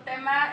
un tema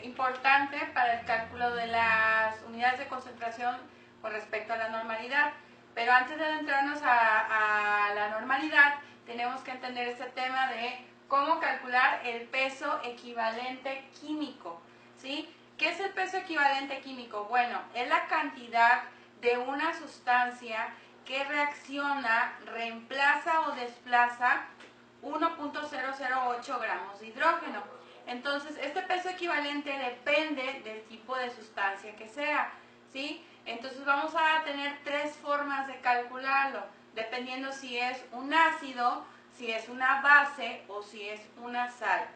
importante para el cálculo de las unidades de concentración con respecto a la normalidad. Pero antes de adentrarnos a la normalidad, tenemos que entender este tema de cómo calcular el peso equivalente químico, ¿sí? ¿Qué es el peso equivalente químico? Bueno, es la cantidad de una sustancia que reacciona, reemplaza o desplaza 1.008 gramos de hidrógeno. Entonces, este peso equivalente depende del tipo de sustancia que sea, ¿sí? Entonces, vamos a tener tres formas de calcularlo, dependiendo si es un ácido, si es una base o si es una sal.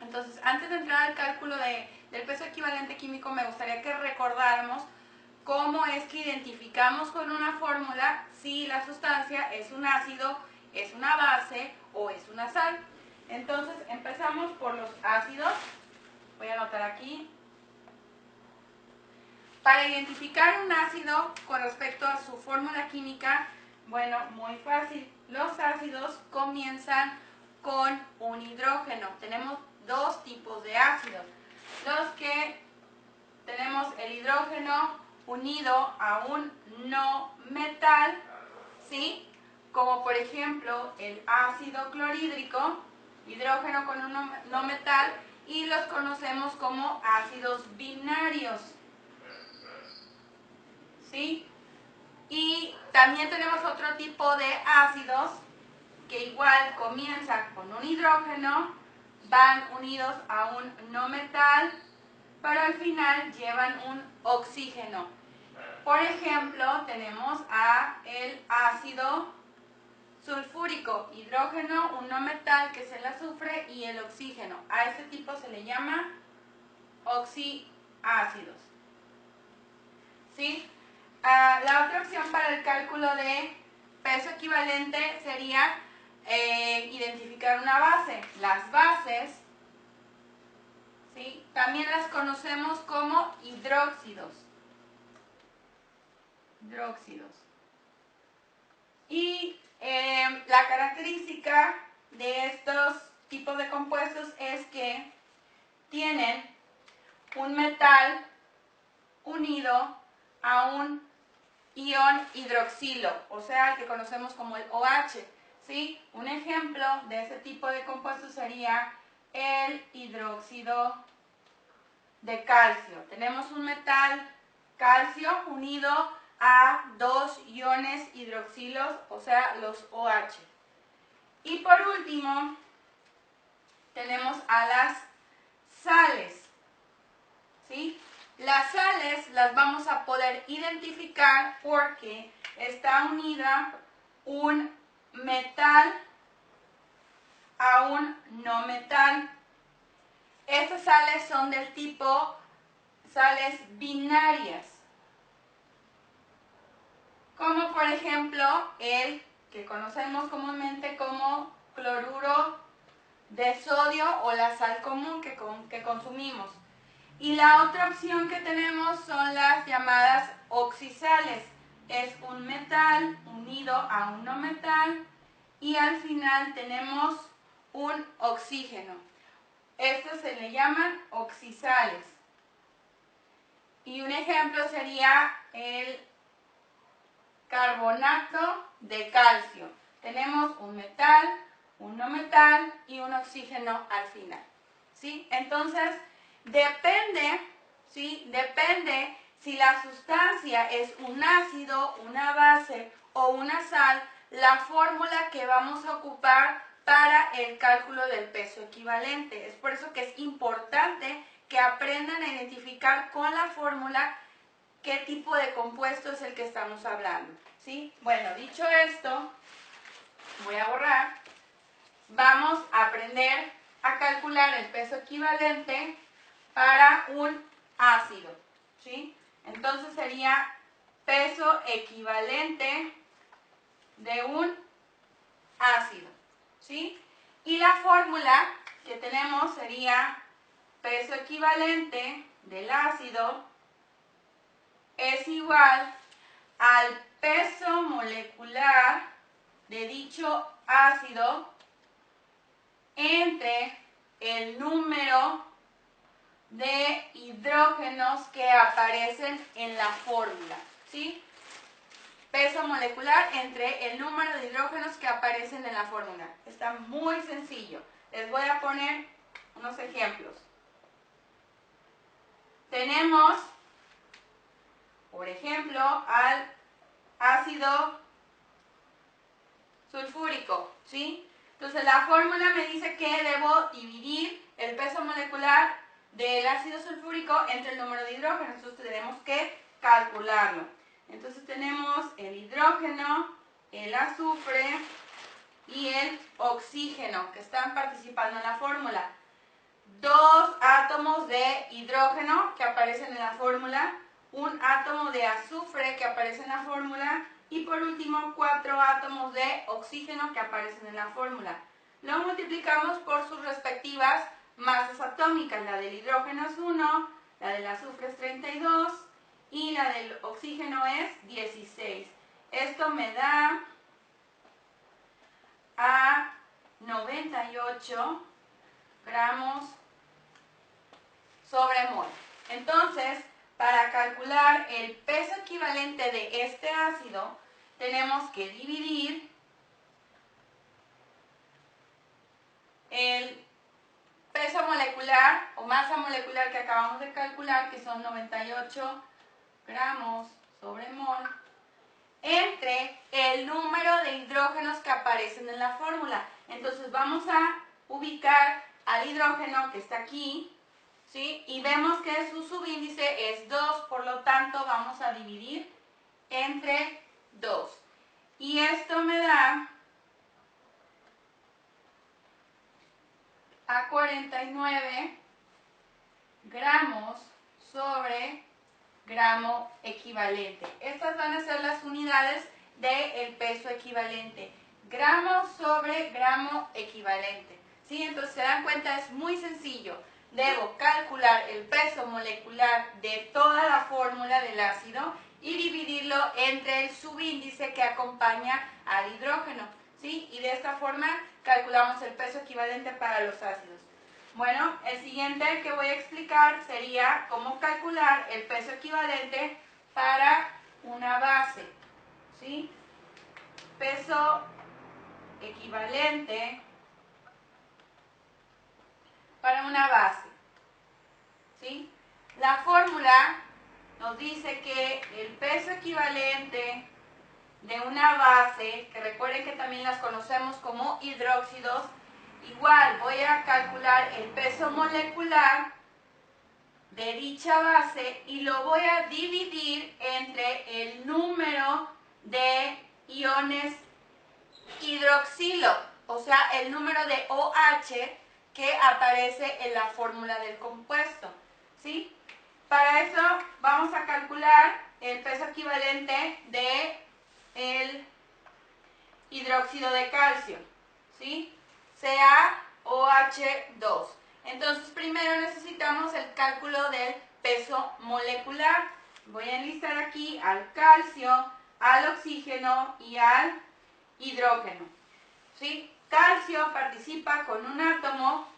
Entonces, antes de entrar al cálculo del peso equivalente químico, me gustaría que recordáramos cómo es que identificamos con una fórmula si la sustancia es un ácido, es una base o es una sal. Entonces, empezamos por los ácidos. Voy a anotar aquí. Para identificar un ácido con respecto a su fórmula química, bueno, muy fácil. Los ácidos comienzan con un hidrógeno. Tenemos dos tipos de ácidos. Los que tenemos el hidrógeno unido a un no metal, ¿sí? Como por ejemplo el ácido clorhídrico, hidrógeno con un no metal, y los conocemos como ácidos binarios, ¿sí? Y también tenemos otro tipo de ácidos que igual comienzan con un hidrógeno, van unidos a un no metal, pero al final llevan un oxígeno. Por ejemplo, tenemos el ácido sulfúrico, hidrógeno, un no metal que es el azufre y el oxígeno. A este tipo se le llama oxiácidos, ¿sí? La otra opción para el cálculo de peso equivalente sería identificar una base. Las bases, ¿sí?, también las conocemos como hidróxidos. Y la característica de estos tipos de compuestos es que tienen un metal unido a un ion hidroxilo, o sea, el que conocemos como el OH, ¿sí? Un ejemplo de ese tipo de compuestos sería el hidróxido de calcio. Tenemos un metal calcio unido a dos iones hidroxilos, o sea, los OH. Y por último, tenemos a las sales, ¿sí? Las sales las vamos a poder identificar porque está unida un metal a un no metal. Estas sales son del tipo sales binarias, como por ejemplo el que conocemos comúnmente como cloruro de sodio o la sal común que consumimos. Y la otra opción que tenemos son las llamadas oxisales. Es un metal unido a un no metal y al final tenemos un oxígeno. Estos se le llaman oxisales. Y un ejemplo sería el carbonato de calcio. Tenemos un metal, un no metal y un oxígeno al final, ¿sí? Entonces, depende, ¿sí?, depende si la sustancia es un ácido, una base o una sal, la fórmula que vamos a ocupar para el cálculo del peso equivalente. Es por eso que es importante que aprendan a identificar con la fórmula qué tipo de compuesto es el que estamos hablando, ¿sí? Bueno, dicho esto, voy a borrar. Vamos a aprender a calcular el peso equivalente para un ácido, ¿sí? Entonces sería peso equivalente de un ácido, ¿sí? Y la fórmula que tenemos sería peso equivalente del ácido es igual al peso molecular de dicho ácido entre el número de hidrógenos que aparecen en la fórmula, ¿sí? Peso molecular entre el número de hidrógenos que aparecen en la fórmula. Está muy sencillo. Les voy a poner unos ejemplos. Tenemos, por ejemplo, al ácido sulfúrico, ¿sí? Entonces la fórmula me dice que debo dividir el peso molecular del ácido sulfúrico entre el número de hidrógenos. Entonces tenemos que calcularlo. Entonces tenemos el hidrógeno, el azufre y el oxígeno que están participando en la fórmula. 2 átomos de hidrógeno que aparecen en la fórmula, un átomo de azufre que aparece en la fórmula y por último 4 átomos de oxígeno que aparecen en la fórmula. Lo multiplicamos por sus respectivas masas atómicas. La del hidrógeno es 1, la del azufre es 32 y la del oxígeno es 16. Esto me da a 98 gramos sobre mol. Entonces, para calcular el peso equivalente de este ácido, tenemos que dividir el peso molecular o masa molecular que acabamos de calcular, que son 98 gramos sobre mol, entre el número de hidrógenos que aparecen en la fórmula. Entonces vamos a ubicar al hidrógeno que está aquí, ¿sí? Y vemos que su subíndice es 2, por lo tanto vamos a dividir entre 2. Y esto me da a 49 gramos sobre gramo equivalente. Estas van a ser las unidades del peso equivalente. Gramo sobre gramo equivalente, ¿sí? Entonces se dan cuenta, es muy sencillo. Debo calcular el peso molecular de toda la fórmula del ácido y dividirlo entre el subíndice que acompaña al hidrógeno, ¿sí? Y de esta forma calculamos el peso equivalente para los ácidos. Bueno, el siguiente que voy a explicar sería cómo calcular el peso equivalente para una base, ¿sí? Peso equivalente para una base, ¿sí? La fórmula nos dice que el peso equivalente de una base, que recuerden que también las conocemos como hidróxidos, igual voy a calcular el peso molecular de dicha base y lo voy a dividir entre el número de iones hidroxilo, o sea, el número de OH que aparece en la fórmula del compuesto, ¿sí? Para eso vamos a calcular el peso equivalente de el hidróxido de calcio, ¿sí? CaOH2. Entonces primero necesitamos el cálculo del peso molecular. Voy a enlistar aquí al calcio, al oxígeno y al hidrógeno, ¿sí? Calcio participa con un átomo.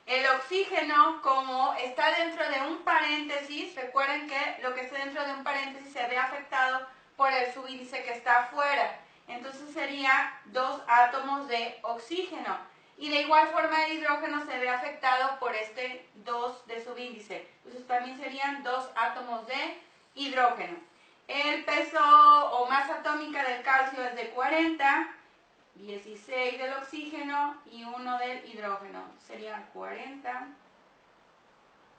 El oxígeno, como está dentro de un paréntesis, recuerden que lo que está dentro de un paréntesis se ve afectado por el subíndice que está afuera. Entonces sería 2 átomos de oxígeno. Y de igual forma el hidrógeno se ve afectado por este 2 de subíndice. Entonces también serían 2 átomos de hidrógeno. El peso o masa atómica del calcio es de 40, 16 del oxígeno y 1 del hidrógeno. Serían 40,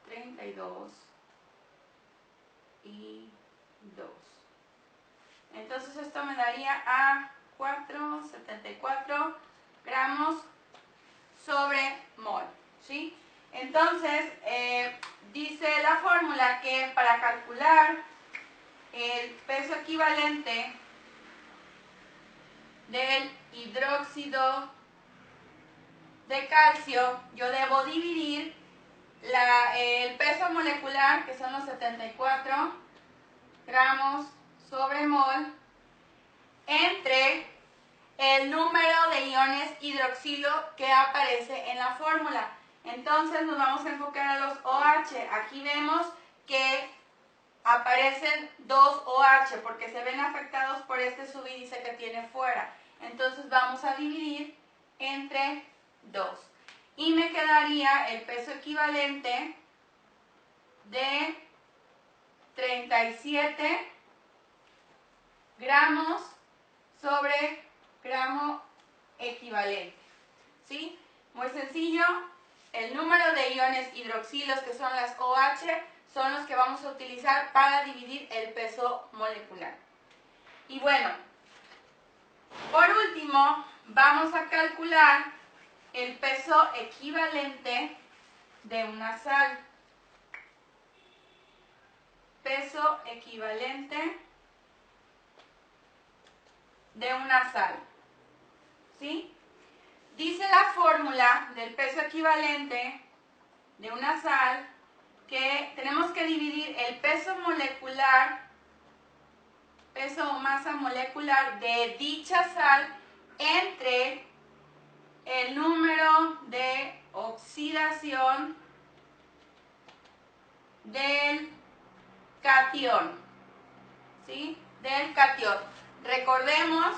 32 y 2. Entonces esto me daría a 4,74 gramos sobre mol, ¿sí? Entonces, dice la fórmula que para calcular el peso equivalente del hidróxido de calcio, yo debo dividir el peso molecular, que son los 74 gramos sobre mol, entre el número de iones hidroxilo que aparece en la fórmula. Entonces nos vamos a enfocar a los OH. Aquí vemos que aparecen 2 OH porque se ven afectados por este subíndice que tiene fuera. Entonces vamos a dividir entre 2. Y me quedaría el peso equivalente de 37 gramos sobre gramo equivalente. ¿Sí? Muy sencillo. El número de iones hidroxilos, que son las OH, son los que vamos a utilizar para dividir el peso molecular. Y bueno, por último, vamos a calcular el peso equivalente de una sal. Peso equivalente de una sal. ¿Sí? Dice la fórmula del peso equivalente de una sal que tenemos que dividir el peso molecular, peso o masa molecular de dicha sal entre el número de oxidación del catión. ¿Sí? Del catión. Recordemos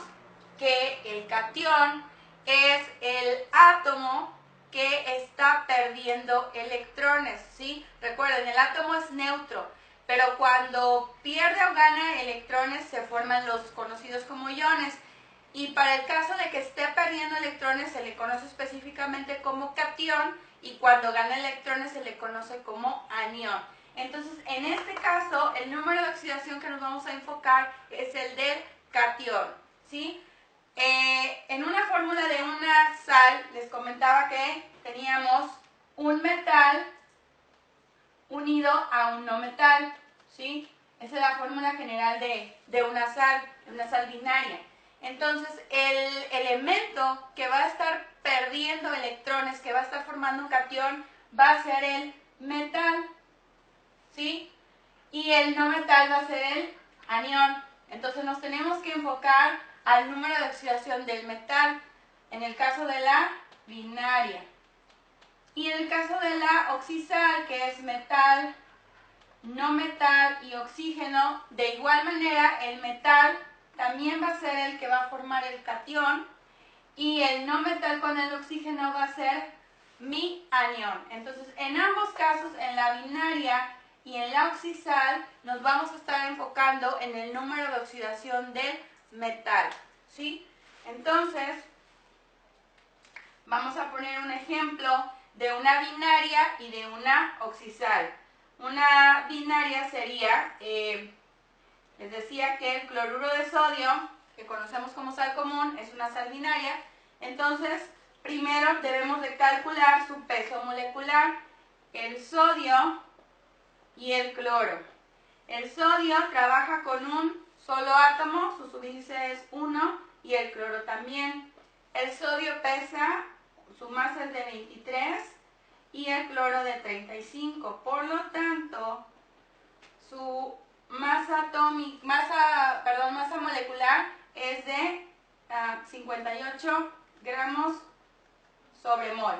que el catión es el átomo que está perdiendo electrones, ¿sí? Recuerden, el átomo es neutro, pero cuando pierde o gana electrones se forman los conocidos como iones. Y para el caso de que esté perdiendo electrones se le conoce específicamente como catión, y cuando gana electrones se le conoce como anión. Entonces, en este caso, el número de oxidación que nos vamos a enfocar es el del catión, ¿sí? En una fórmula de una sal, les comentaba que teníamos un metal unido a un no metal, ¿sí? Esa es la fórmula general de una sal binaria. Entonces, el elemento que va a estar perdiendo electrones, que va a estar formando un catión, va a ser el metal, ¿sí? Y el no metal va a ser el anión. Entonces nos tenemos que enfocar al número de oxidación del metal, en el caso de la binaria. Y en el caso de la oxisal, que es metal, no metal y oxígeno, de igual manera el metal también va a ser el que va a formar el catión, y el no metal con el oxígeno va a ser mi anión. Entonces, en ambos casos, en la binaria y en la oxisal, nos vamos a estar enfocando en el número de oxidación del metal, ¿sí? Entonces, vamos a poner un ejemplo de una binaria y de una oxisal. Una binaria sería, les decía que el cloruro de sodio, que conocemos como sal común, es una sal binaria. Entonces, primero debemos de calcular su peso molecular, el sodio y el cloro. El sodio trabaja con un solo átomo, su subíndice es 1, y el cloro también. El sodio pesa, su masa es de 23 y el cloro de 35. Por lo tanto, su masa molecular es de 58 gramos sobre mol,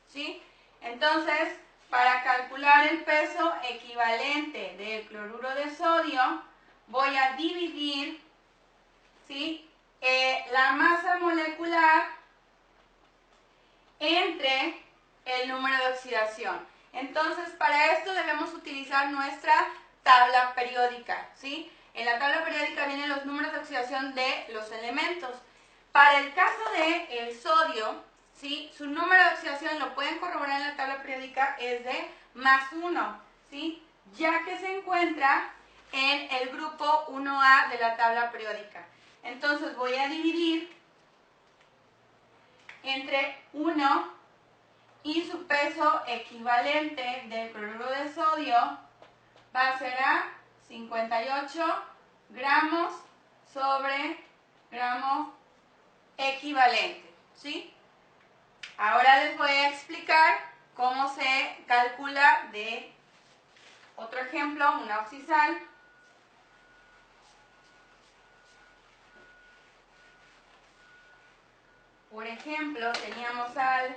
¿sí? Entonces, para calcular el peso equivalente del cloruro de sodio, voy a dividir, ¿sí?, la masa molecular entre el número de oxidación. Entonces, para esto debemos utilizar nuestra tabla periódica, ¿sí? En la tabla periódica vienen los números de oxidación de los elementos. Para el caso del sodio, ¿sí?, su número de oxidación, lo pueden corroborar en la tabla periódica, es de +1, ¿sí?, ya que se encuentra en el grupo 1A de la tabla periódica. Entonces voy a dividir entre 1 y su peso equivalente del cloruro de sodio va a ser a 58 gramos sobre gramo equivalente, ¿sí? Ahora les voy a explicar cómo se calcula de otro ejemplo, una oxisal. Por ejemplo, teníamos sal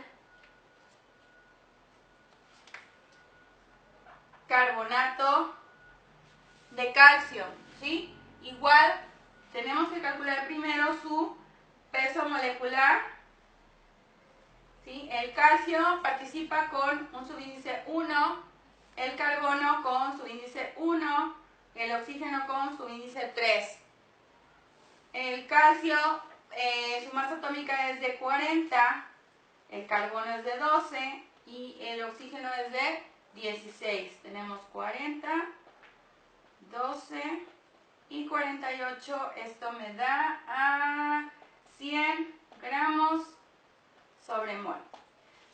carbonato de calcio, ¿sí? Igual tenemos que calcular primero su peso molecular, ¿sí? El calcio participa con un subíndice 1, el carbono con subíndice 1, el oxígeno con subíndice 3. El calcio, su masa atómica es de 40, el carbono es de 12 y el oxígeno es de 16. Tenemos 40, 12 y 48. Esto me da a 100 gramos sobre mol.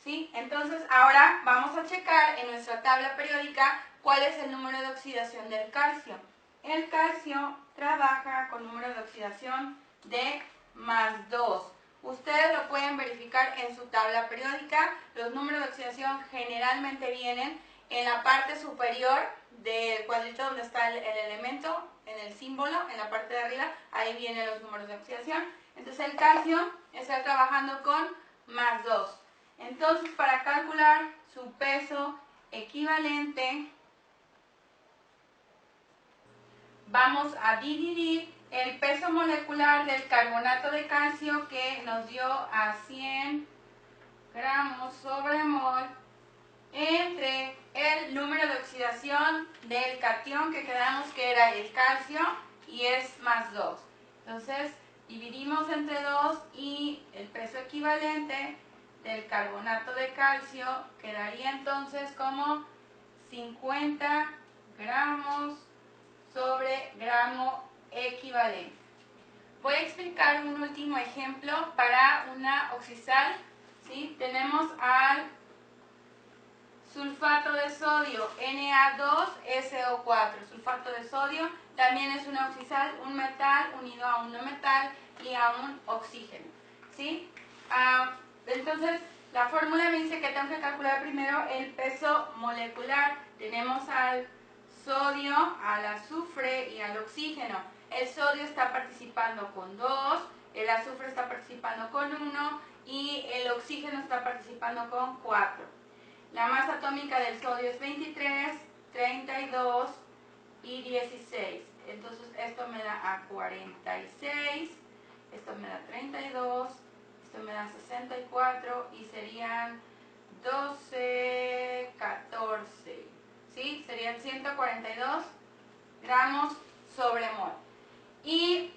¿Sí? Entonces ahora vamos a checar en nuestra tabla periódica cuál es el número de oxidación del calcio. El calcio trabaja con número de oxidación de +2. Ustedes lo pueden verificar en su tabla periódica. Los números de oxidación generalmente vienen en la parte superior del cuadrito donde está el elemento, en el símbolo, en la parte de arriba, ahí vienen los números de oxidación. Entonces el calcio está trabajando con +2. Entonces para calcular su peso equivalente, vamos a dividir el peso molecular del carbonato de calcio, que nos dio a 100 gramos sobre mol, entre el número de oxidación del catión, que quedamos que era el calcio, y es +2. Entonces dividimos entre 2 y el peso equivalente del carbonato de calcio quedaría entonces como 50 gramos sobre gramo equivalente. Voy a explicar un último ejemplo para una oxisal, ¿sí? Tenemos al sulfato de sodio, Na2SO4. Sulfato de sodio también es una oxisal, un metal unido a un no metal y a un oxígeno, ¿sí? Entonces, la fórmula me dice que tengo que calcular primero el peso molecular. Tenemos al sodio, al azufre y al oxígeno. El sodio está participando con 2, el azufre está participando con 1 y el oxígeno está participando con 4. La masa atómica del sodio es 23, 32 y 16. Entonces esto me da a 46, esto me da 32, esto me da 64 y serían 12, 14. ¿Sí? Serían 142 gramos sobre mol. Y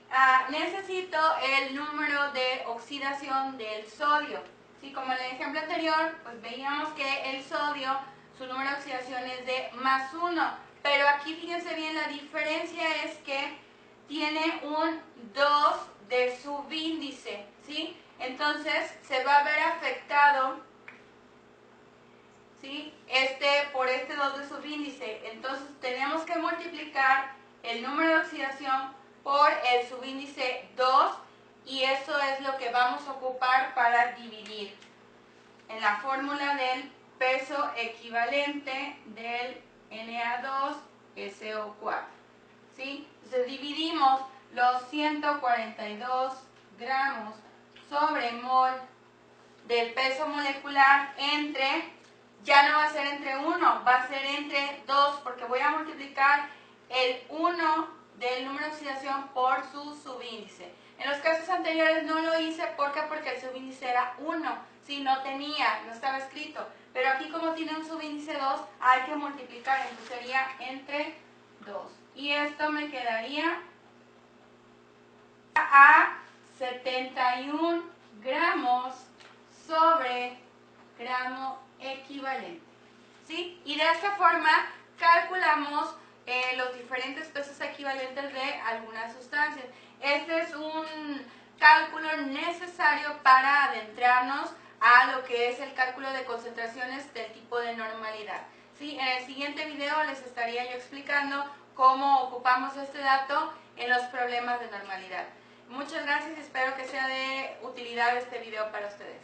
necesito el número de oxidación del sodio. ¿Sí? Como en el ejemplo anterior, pues veíamos que el sodio, su número de oxidación es de +1. Pero aquí fíjense bien, la diferencia es que tiene un 2 de subíndice, ¿sí? Entonces se va a ver afectado, ¿sí? Por este 2 de subíndice. Entonces tenemos que multiplicar el número de oxidación por el subíndice 2 y eso es lo que vamos a ocupar para dividir en la fórmula del peso equivalente del Na2SO4, ¿sí? Entonces dividimos los 142 gramos sobre mol del peso molecular entre, ya no va a ser entre 1, va a ser entre 2, porque voy a multiplicar el 1 del número de oxidación por su subíndice. En los casos anteriores no lo hice porque el subíndice era 1, ¿sí? No estaba escrito. Pero aquí como tiene un subíndice 2, hay que multiplicar, entonces sería entre 2. Y esto me quedaría a 71 gramos sobre gramo equivalente, ¿sí? Y de esta forma calculamos los diferentes pesos equivalentes de algunas sustancias. Este es un cálculo necesario para adentrarnos a lo que es el cálculo de concentraciones del tipo de normalidad, ¿sí? En el siguiente video les estaría yo explicando cómo ocupamos este dato en los problemas de normalidad. Muchas gracias y espero que sea de utilidad este video para ustedes.